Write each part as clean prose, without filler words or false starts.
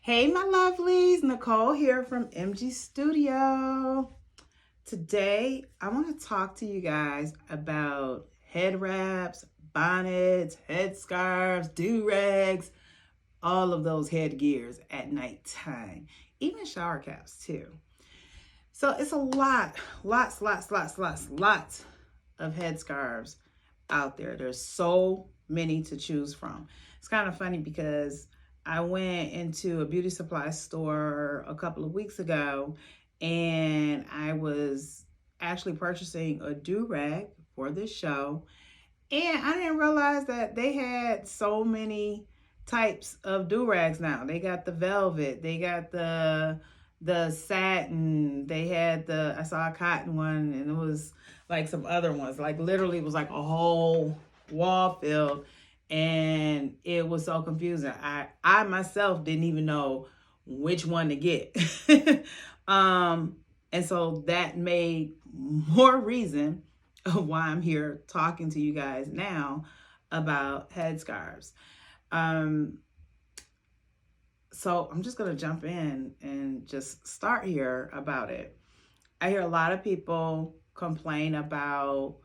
Hey, my lovelies, Nicole here from MG Studio. Today, I want to talk to you guys about head wraps, bonnets, head scarves, do-rags, all of those headgears at nighttime, even shower caps too. So it's a lots of headscarves out there. There's so many to choose from. It's kind of funny because I went into a beauty supply store a couple of weeks ago and I was actually purchasing a do-rag for this show. And I didn't realize that they had so many types of do-rags now. They got the velvet, they got the satin, they had I saw a cotton one, and it was like some other ones. Like literally it was like a whole wall filled, and it was so confusing. I myself didn't even know which one to get. And so that made more reason of why I'm here talking to you guys now about headscarves. So I'm just going to jump in and just start here about it. I hear a lot of people complain about,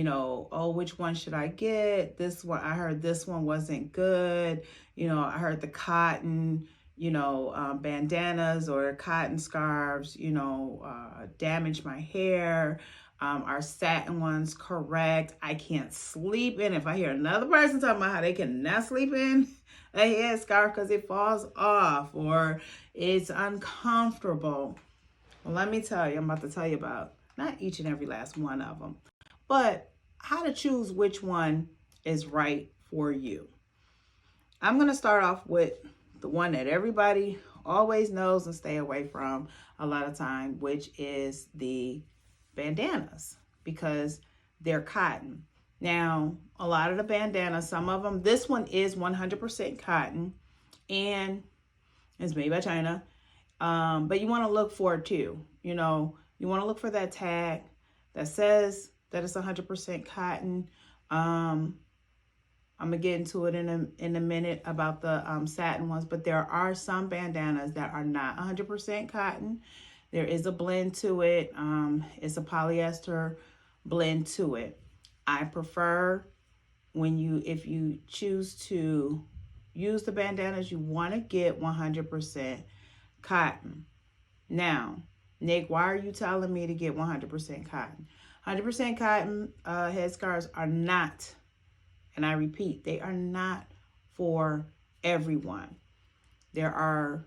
oh, which one should I get? This one, I heard this one wasn't good. I heard the cotton, bandanas or cotton scarves, damage my hair. Our satin ones correct? I can't sleep in. If I hear another person talking about how they cannot sleep in a headscarf because it falls off or it's uncomfortable. Well, let me tell you, I'm about to tell you about not each and every last one of them, but how to choose which one is right for you. I'm going to start off with the one that everybody always knows and stay away from a lot of time, which is the bandanas, because they're cotton. Now, a lot of the bandanas, some of them, this one is 100% cotton and it's made by China. But you want to look for it too. You want to look for that tag that says that it's 100% cotton. I'm gonna get into it in a minute about the satin ones, but there are some bandanas that are not 100% cotton. There is a blend to it. It's a polyester blend to it. I prefer if you choose to use the bandanas, you want to get 100% cotton. Now, Nick, why are you telling me to get 100% cotton? 100% cotton headscarves are not, and I repeat, they are not for everyone. There are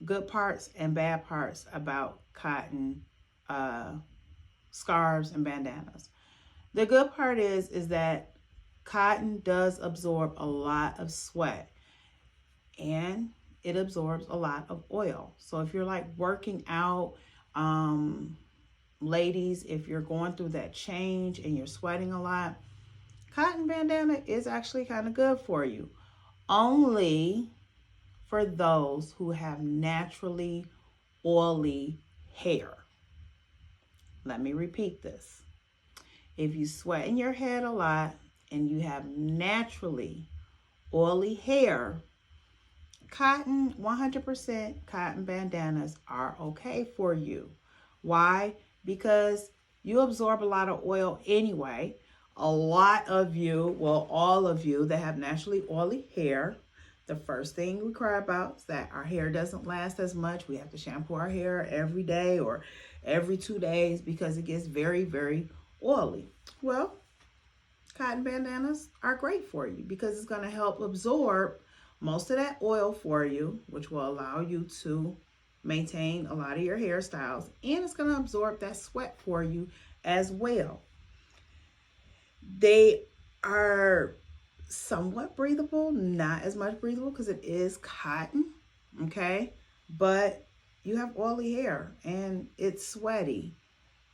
good parts and bad parts about cotton scarves and bandanas. The good part is that cotton does absorb a lot of sweat and it absorbs a lot of oil. So if you're like working out, ladies, if you're going through that change and you're sweating a lot, cotton bandana is actually kind of good for you. Only for those who have naturally oily hair. Let me repeat this. If you sweat in your head a lot and you have naturally oily hair, 100% cotton bandanas are okay for you. Why? Because you absorb a lot of oil anyway. A lot of you, well, all of you that have naturally oily hair, the first thing we cry about is that our hair doesn't last as much. We have to shampoo our hair every day or every 2 days because it gets very, very oily. Well, cotton bandanas are great for you because it's going to help absorb most of that oil for you, which will allow you to maintain a lot of your hairstyles, and it's going to absorb that sweat for you as well. They are somewhat breathable, not as much breathable because it is cotton, okay? But you have oily hair and it's sweaty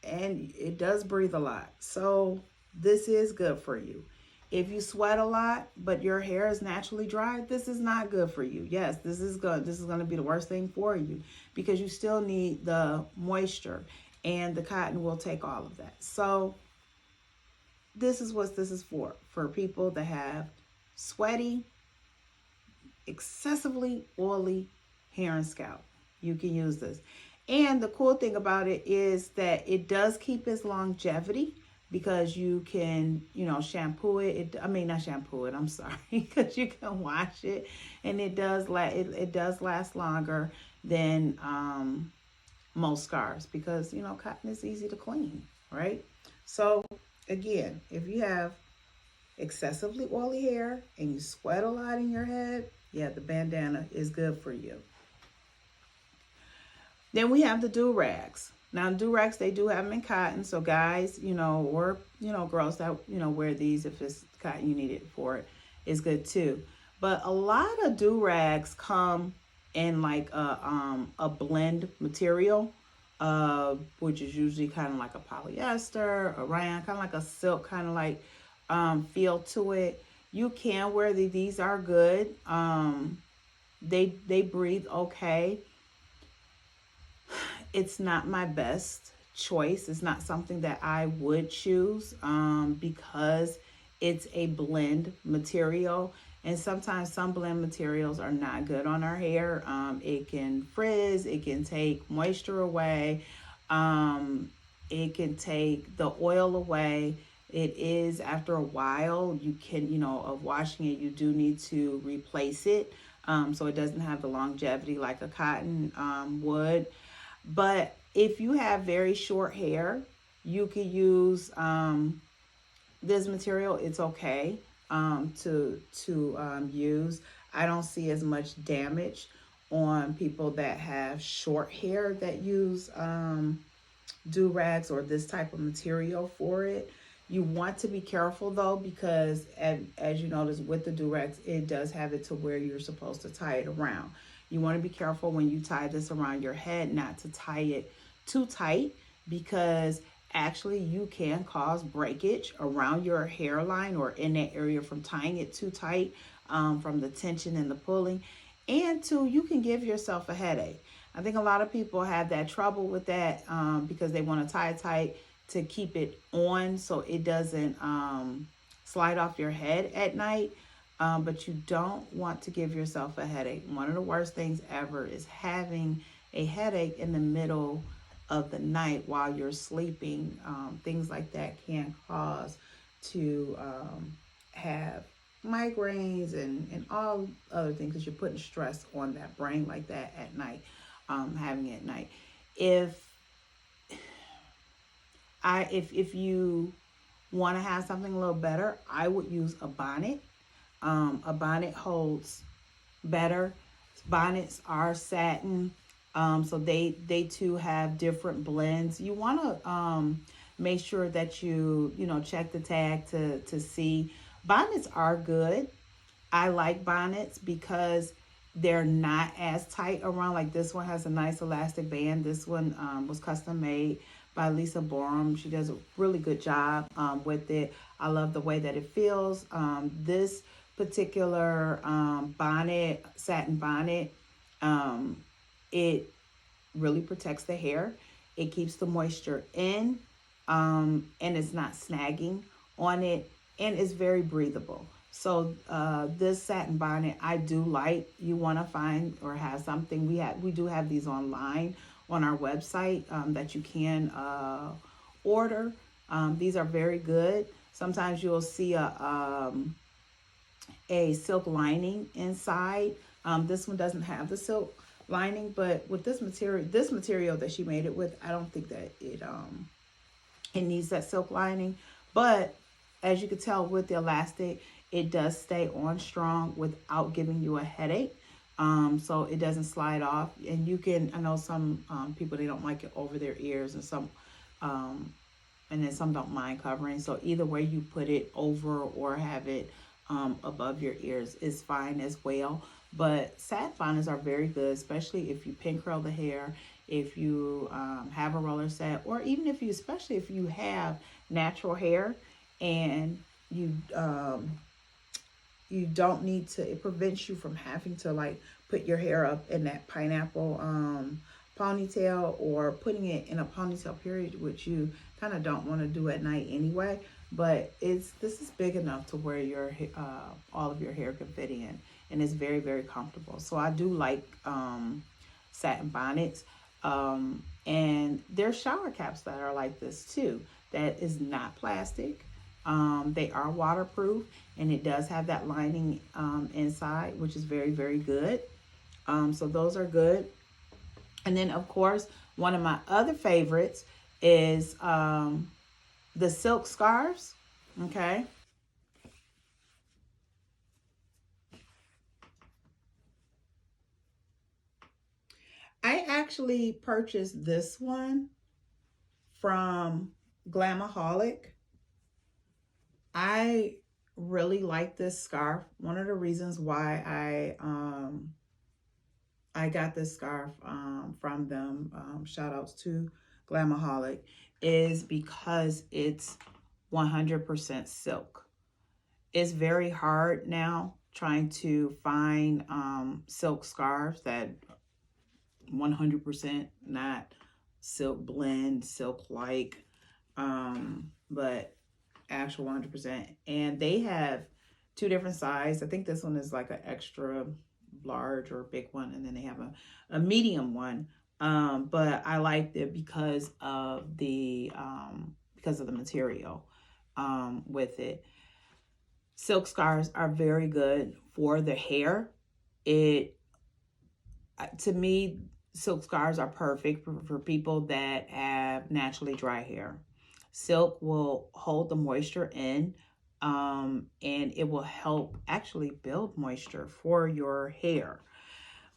and it does breathe a lot. So this is good for you. If you sweat a lot, but your hair is naturally dry, this is not good for you. Yes, this is good. This is going to be the worst thing for you because you still need the moisture and the cotton will take all of that. So this is what this is for people that have sweaty, excessively oily hair and scalp, you can use this. And the cool thing about it is that it does keep its longevity, because you can, shampoo it. I mean, not shampoo it, I'm sorry, because you can wash it, and it does it does last longer than most scarves, because cotton is easy to clean, right? So again, if you have excessively oily hair and you sweat a lot in your head, yeah, the bandana is good for you. Then we have the do-rags. Now, do-rags, they do have them in cotton. So guys, or, girls that, wear these, if it's cotton you need it for it, is good too. But a lot of do-rags come in like a blend material, which is usually kind of like a polyester, a rayon, kind of like a silk, kind of like feel to it. You can wear these are good. They breathe okay. It's not my best choice. It's not something that I would choose because it's a blend material. And sometimes some blend materials are not good on our hair. It can frizz. It can take moisture away. It can take the oil away. It is, after a while, you can, of washing it, you do need to replace it. So it doesn't have the longevity like a cotton would. But if you have very short hair, you could use this material. It's okay to use. I don't see as much damage on people that have short hair that use do-rags or this type of material for it. You want to be careful though, because as you notice with the do-rags, it does have it to where you're supposed to tie it around. You want to be careful when you tie this around your head not to tie it too tight, because actually you can cause breakage around your hairline or in that area from tying it too tight, from the tension and the pulling. And two, you can give yourself a headache. I think a lot of people have that trouble with that because they want to tie it tight to keep it on so it doesn't slide off your head at night. But you don't want to give yourself a headache. One of the worst things ever is having a headache in the middle of the night while you're sleeping. Things like that can cause to have migraines and all other things, because you're putting stress on that brain like that at night, having it at night. If you want to have something a little better, I would use a bonnet. A bonnet holds better. Bonnets are satin, so they too have different blends. You want to make sure that you check the tag to see. Bonnets are good. I like bonnets because they're not as tight around. Like this one has a nice elastic band. This one was custom made by Lisa Borum. She does a really good job with it. I love the way that it feels. This particular bonnet, satin bonnet, it really protects the hair. It keeps the moisture in, and it's not snagging on it, and it's very breathable. So this satin bonnet I do like. You want to find or have something. We do have these online on our website that you can order. These are very good. Sometimes you'll see a silk lining inside. This one doesn't have the silk lining, but with this material that she made it with, I don't think that it needs that silk lining. But as you can tell with the elastic, it does stay on strong without giving you a headache. So it doesn't slide off. And you can, I know some people, they don't like it over their ears, and some and then some don't mind covering. So either way you put it over or have it above your ears is fine as well. But satin bonnets are very good, especially if you pin curl the hair, if you have a roller set, or even especially if you have natural hair and you don't need to, it prevents you from having to like put your hair up in that pineapple ponytail, or putting it in a ponytail period, which you kind of don't want to do at night anyway. But this is big enough to where your all of your hair can fit in. and it's very, very comfortable. So I do like satin bonnets. And there's shower caps that are like this too. That is not plastic. They are waterproof, and it does have that lining inside, which is very, very good. So those are good. And then, of course, one of my other favorites is the silk scarves. Okay. I actually purchased this one from Glamaholic. I really like this scarf. One of the reasons why I got this scarf from them, shout outs to Glamaholic, is because it's 100% silk. It's very hard now trying to find silk scarves that 100% not silk blend, silk like, but actual 100%. And they have two different sizes. I think this one is like an extra large or big one, and then they have a medium one. But I liked it because of the material with it. Silk scarves are very good for the hair. It To me, silk scarves are perfect for people that have naturally dry hair. Silk will hold the moisture in, and it will help actually build moisture for your hair.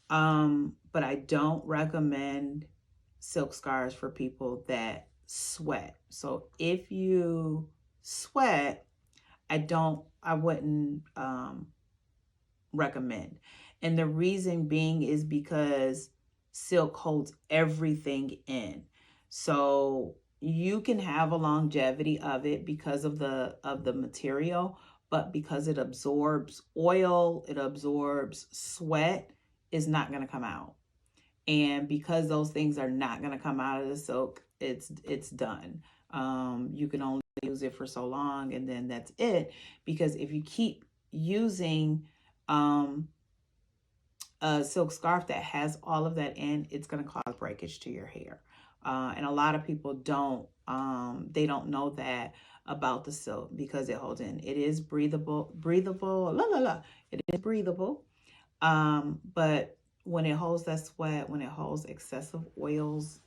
But I don't recommend silk scarves for people that sweat. So if you sweat, I wouldn't recommend. And the reason being is because silk holds everything in. So you can have a longevity of it because of the material, but because it absorbs oil, it absorbs sweat, is not going to come out. And because those things are not going to come out of the silk, it's done. You can only use it for so long, and then that's it. Because if you keep using a silk scarf that has all of that in, it's going to cause breakage to your hair. And a lot of people they don't know that about the silk because it holds in. It is breathable, It is breathable. But when it holds that sweat, when it holds excessive oils,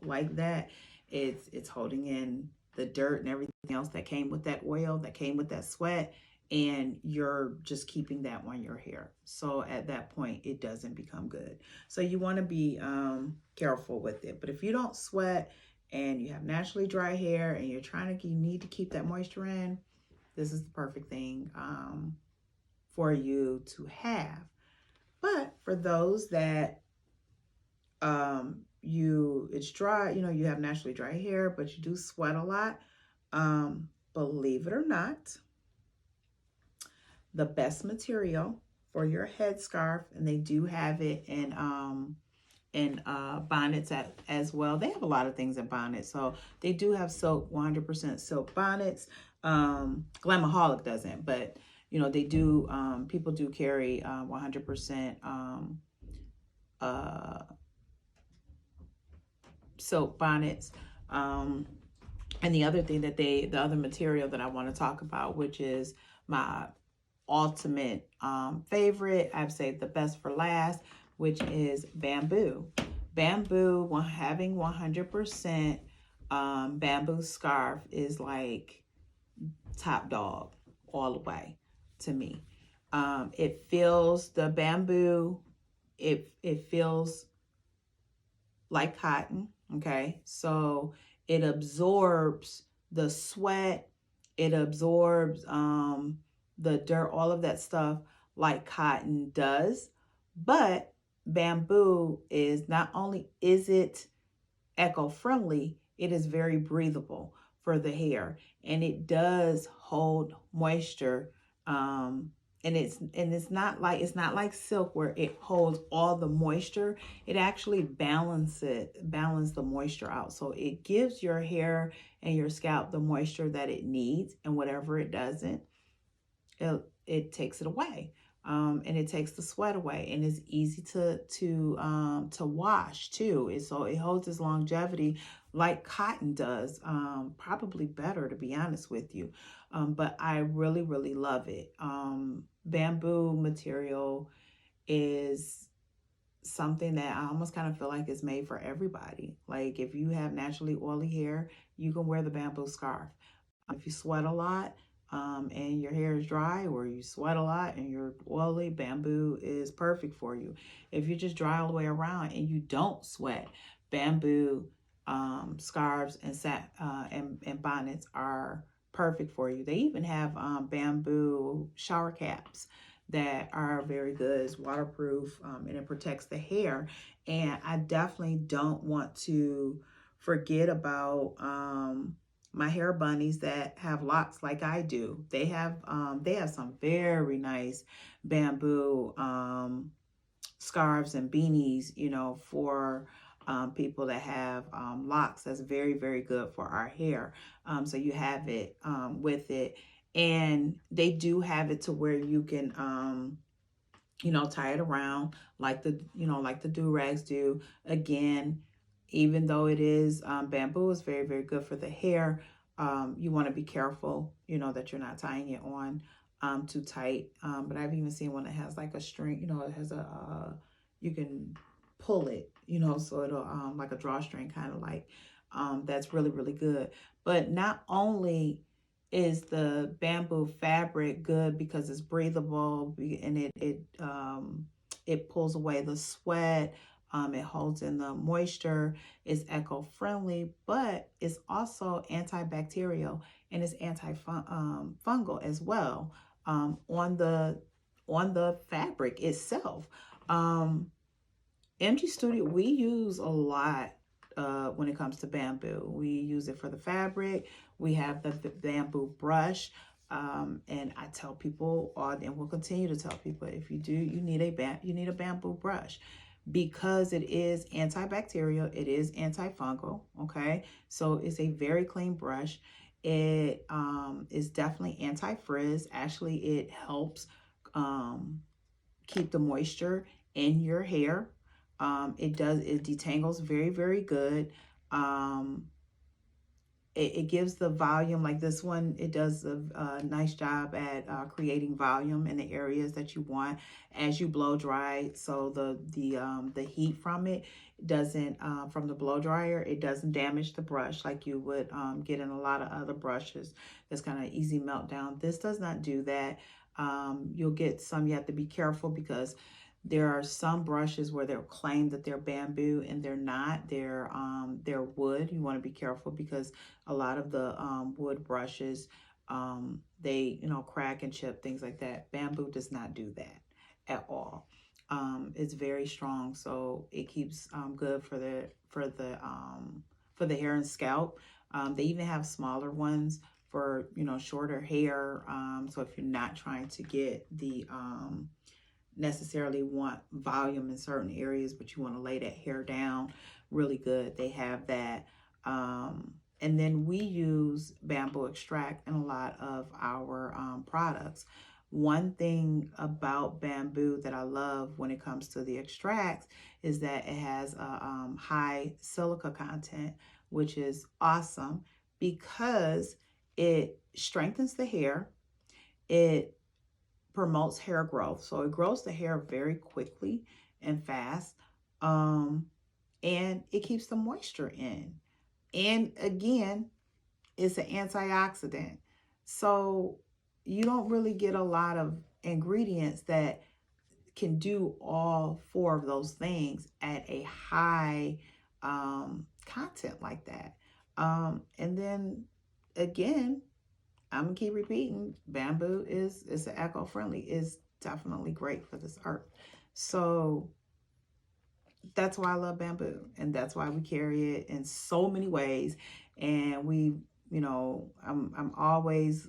like that, it's holding in the dirt and everything else that came with that oil, that came with that sweat, and you're just keeping that on your hair. So at that point, it doesn't become good. So you want to be careful with it. But if you don't sweat and you have naturally dry hair and you need to keep that moisture in, this is the perfect thing for you to have. But for those that it's dry, you have naturally dry hair, but you do sweat a lot, believe it or not, the best material for your headscarf, and they do have it in bonnets as well. They have a lot of things in bonnets, so they do have silk, 100% silk bonnets. Glamaholic doesn't, but they do. People do carry 100% silk bonnets. And the other thing the other material that I want to talk about, which is my ultimate favorite, I've saved the best for last, which is bamboo. Bamboo, having 100% bamboo scarf is like top dog all the way to me. It feels, the bamboo, it feels like cotton. Okay, so it absorbs the sweat, it absorbs the dirt, all of that stuff like cotton does. But bamboo is, not only is it eco-friendly, it is very breathable for the hair, and it does hold moisture. And it's not like silk where it holds all the moisture. It actually balances the moisture out. So it gives your hair and your scalp the moisture that it needs, and whatever it doesn't, it takes it away. and it takes the sweat away, and it's easy to wash too. So it holds its longevity like cotton does, probably better, to be honest with you. But I really, really love it. Bamboo material is something that I almost kind of feel like is made for everybody. Like if you have naturally oily hair, you can wear the bamboo scarf. If you sweat a lot, and your hair is dry, or you sweat a lot and you're oily, bamboo is perfect for you. If you're just dry all the way around and you don't sweat, bamboo scarves and bonnets are perfect for you. They even have bamboo shower caps that are very good. It's waterproof, and it protects the hair. And I definitely don't want to forget about my hair bunnies that have locks like I do. They have some very nice bamboo scarves and beanies, for people that have locks. That's very, very good for our hair. So you have it with it. And they do have it to where you can tie it around like the do-rags do. Again, even though it is bamboo is very, very good for the hair, you want to be careful, that you're not tying it on too tight. But I've even seen one that has like a string, it has you can pull it, so it'll like a drawstring kind of like, that's really, really good. But not only is the bamboo fabric good because it's breathable, and it pulls away the sweat, it holds in the moisture, it's eco-friendly, but it's also antibacterial, and it's anti-fungal as well, on the fabric itself. MG Studio, we use a lot when it comes to bamboo. We use it for the fabric. We have the bamboo brush. And I tell people, and we'll continue to tell people, if you do, you need a bamboo brush, because it is antibacterial, it is antifungal. Okay, so it's a very clean brush. It is definitely anti-frizz. Actually, it helps keep the moisture in your hair. It detangles very, very good. It gives the volume, like this one, it does a nice job at creating volume in the areas that you want as you blow dry. So the heat from it doesn't, from the blow dryer, it doesn't damage the brush like you would get in a lot of other brushes. That's kind of easy meltdown. This does not do that. You'll get some, you have to be careful, because there are some brushes where they'll claim that they're bamboo and they're not. They're wood. You want to be careful, because a lot of the wood brushes, they crack and chip, things like that. Bamboo does not do that at all. It's very strong, so it keeps good for the hair and scalp. They even have smaller ones for shorter hair. So if you're not trying to get the necessarily want volume in certain areas, but you want to lay that hair down really good, they have that. And then we use bamboo extract in a lot of our products. One thing about bamboo that I love when it comes to the extracts is that it has a high silica content, which is awesome, because it strengthens the hair. It promotes hair growth. So it grows the hair very quickly and fast. And it keeps the moisture in. And again, it's an antioxidant. So you don't really get a lot of ingredients that can do all four of those things at a high content like that. And then again, I'm gonna keep repeating, bamboo is an eco-friendly. It's definitely great for this earth. So that's why I love bamboo, and that's why we carry it in so many ways. And I'm always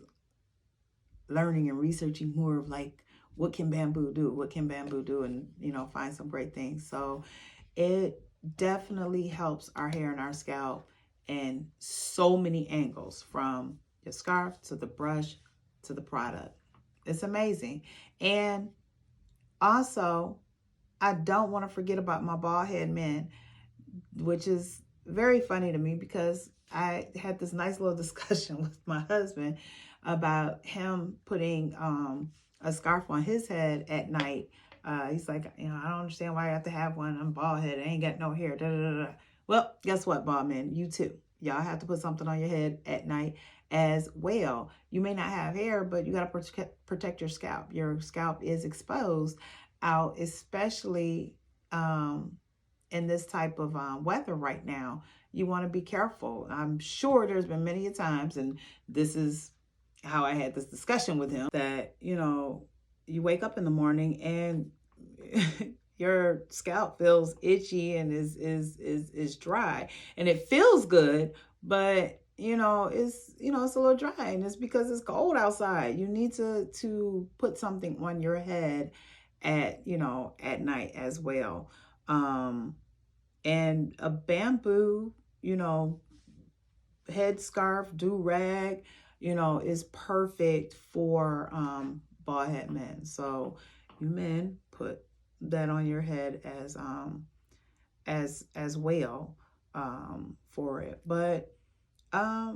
learning and researching more of, like, what can bamboo do? What can bamboo do? And find some great things. So it definitely helps our hair and our scalp in so many angles, from your scarf to the brush to the product. It's amazing. And Also, I don't want to forget about my bald head men, which is very funny to me because I had this nice little discussion with my husband about him putting a scarf on his head at night. He's like, I don't understand why I have to have one. I'm bald head. I ain't got no hair. Da, da, da, da. Well, guess what, bald men? You too. Y'all have to put something on your head at night as well. You may not have hair, but you got to protect your scalp. Your scalp is exposed out, especially in this type of weather right now. You want to be careful. I'm sure there's been many a times, and this is how I had this discussion with him, that you wake up in the morning and your scalp feels itchy and is dry, and it feels good, but it's a little dry, and it's because it's cold outside. You need to put something on your head at night as well. And a bamboo, headscarf, do-rag, is perfect for bald head men. So you men put that on your head as well for it. But I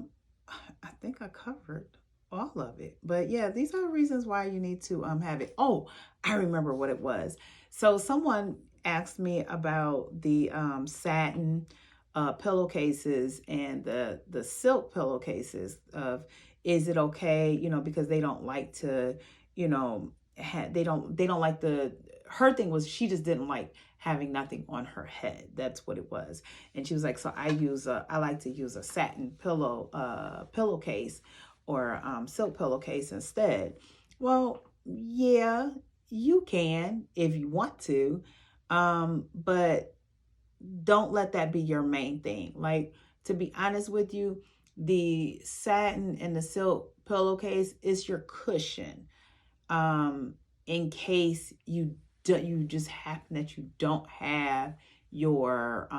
think I covered all of it. But yeah, these are reasons why you need to have it. Oh, I remember what it was. So someone asked me about the satin pillowcases and the silk pillowcases. Of, is it okay, because they don't like to, they don't like the, her thing was she just didn't like having nothing on her head. That's what it was. And she was like, so I like to use a satin pillowcase or silk pillowcase instead. Well, yeah, you can if you want to, but don't let that be your main thing. Like, to be honest with you, the satin and the silk pillowcase is your cushion, in case you just happen that you don't have your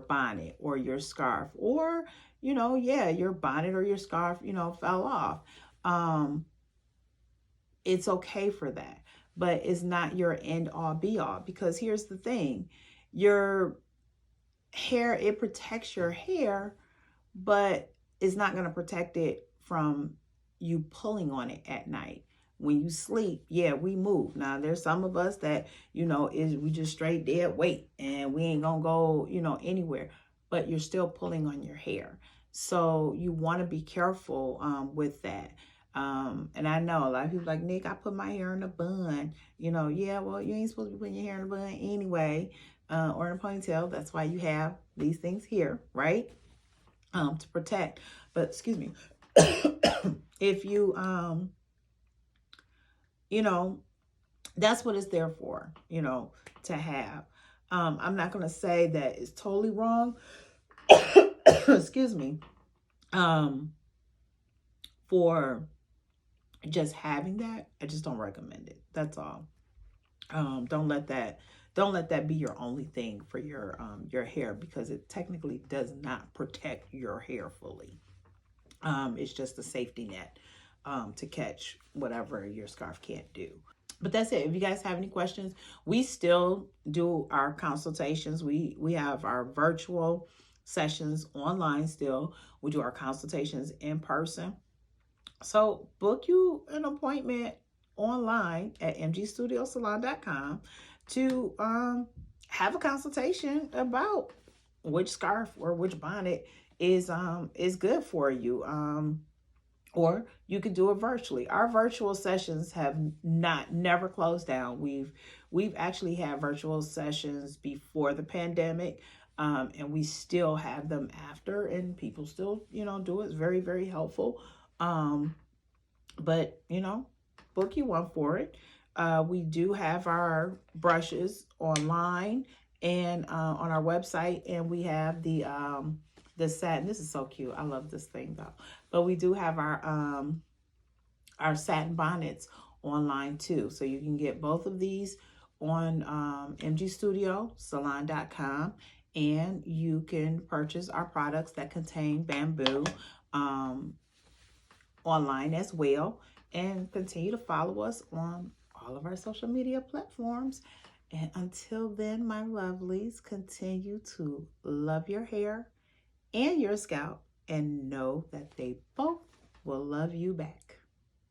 bonnet or your scarf, or your bonnet or your scarf fell off. It's okay for that, but it's not your end all be all, because here's the thing: your hair, it protects your hair, but it's not going to protect it from you pulling on it at night. When you sleep, yeah, we move. Now, there's some of us that, we just straight dead weight and we ain't gonna go, anywhere, but you're still pulling on your hair. So you want to be careful with that. And I know a lot of people like, Nick, I put my hair in a bun. Yeah, well, you ain't supposed to be putting your hair in a bun anyway, or in a ponytail. That's why you have these things here, right? To protect. But excuse me, if you that's what it's there for, to have. I'm not going to say that it's totally wrong, excuse me, for just having that. I just don't recommend it. That's all. Don't let that be your only thing for your hair, because it technically does not protect your hair fully. It's just a safety net to catch whatever your scarf can't do. But that's it. If you guys have any questions, we still do our consultations. We have our virtual sessions online still. We do our consultations in person. So book you an appointment online at mgstudiosalon.com to have a consultation about which scarf or which bonnet is good for you. Or you could do it virtually. Our virtual sessions have never closed down. We've actually had virtual sessions before the pandemic, and we still have them after, and people still do it. It's very, very helpful. But book you one for it. We do have our brushes online and on our website, and we have the satin. This is so cute. I love this thing though. But we do have our satin bonnets online too. So you can get both of these on mgstudiosalon.com, and you can purchase our products that contain bamboo online as well, and continue to follow us on all of our social media platforms. And until then, my lovelies, continue to love your hair and your scalp and know that they both will love you back.